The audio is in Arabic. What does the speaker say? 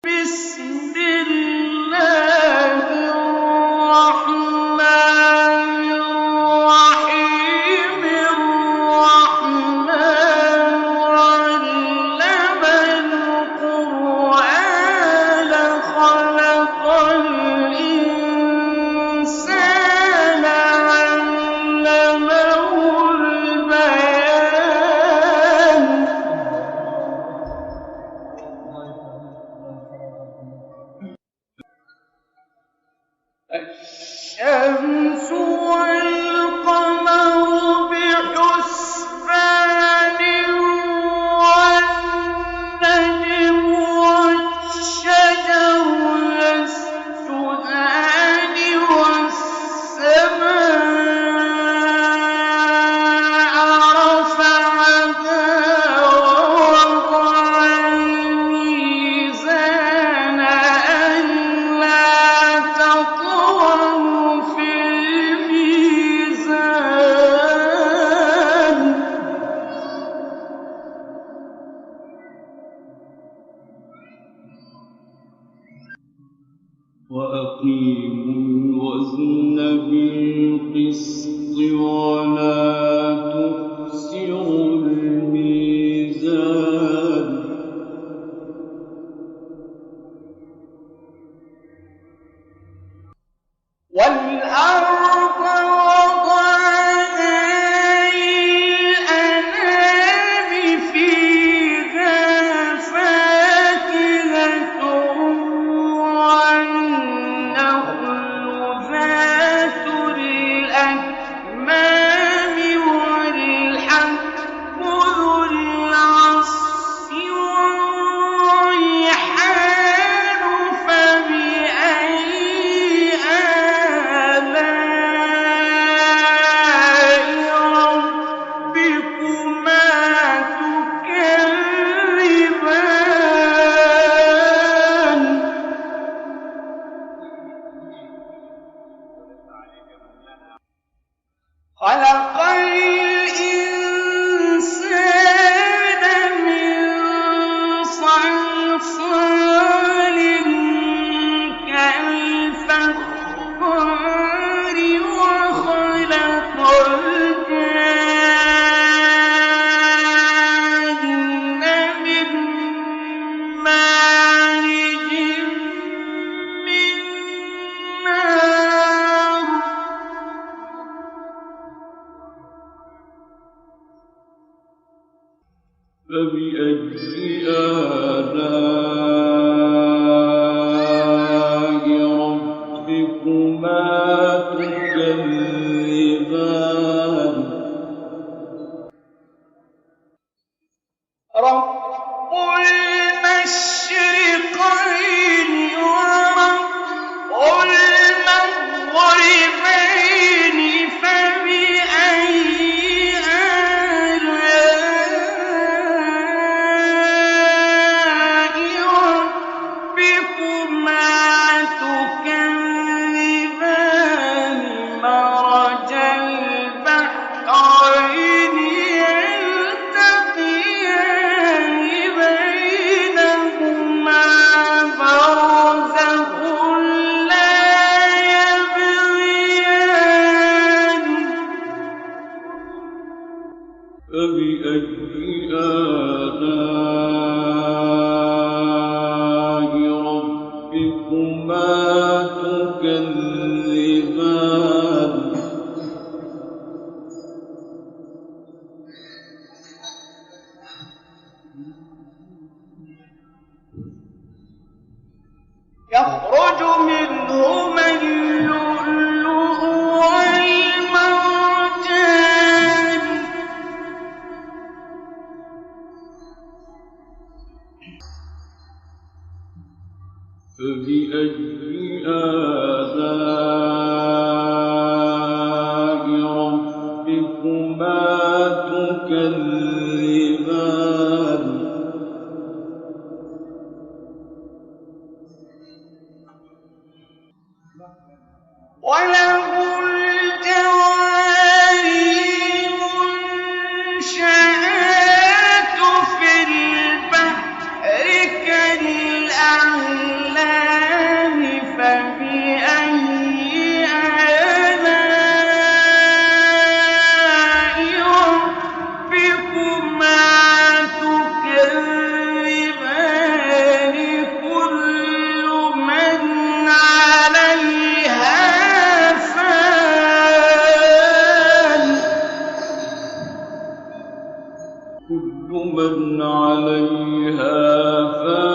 بسم الله الرحمن الرحيم الرحمن علم القرآن خلق الإنسان علمه البيان الشمس والقمر بحسبان والنجم والشجر يسجدان والسماء رفعها ووضع الميزان ألا تطغوا في الميزان وأقيموا الوزن بالقسط ولا تخسروا الميزان والأرض وضعها للأنام فيها فاكهة والنخل ذات الأكمام والحب ذو العصف والريحان فبأي آلاء ربكما تكذبان خلق الإنسان من صلصال كالفخار وخلق الجان من مارج من نار فبأي آلاء ربكما تكذبان رب المشرقين ورب المغربين فبأي آلاء ربكما تكذبان مرج البحرين يلتقيان بينهما برزخ لا يبغيان فبأي آلاء ربكما تكذبان يخرج منهما اللؤلؤ والمرجان فبأي آلاء ربكما تكذبان وله الجوار المنشآت في البحر كالأعلام كل من عليها فان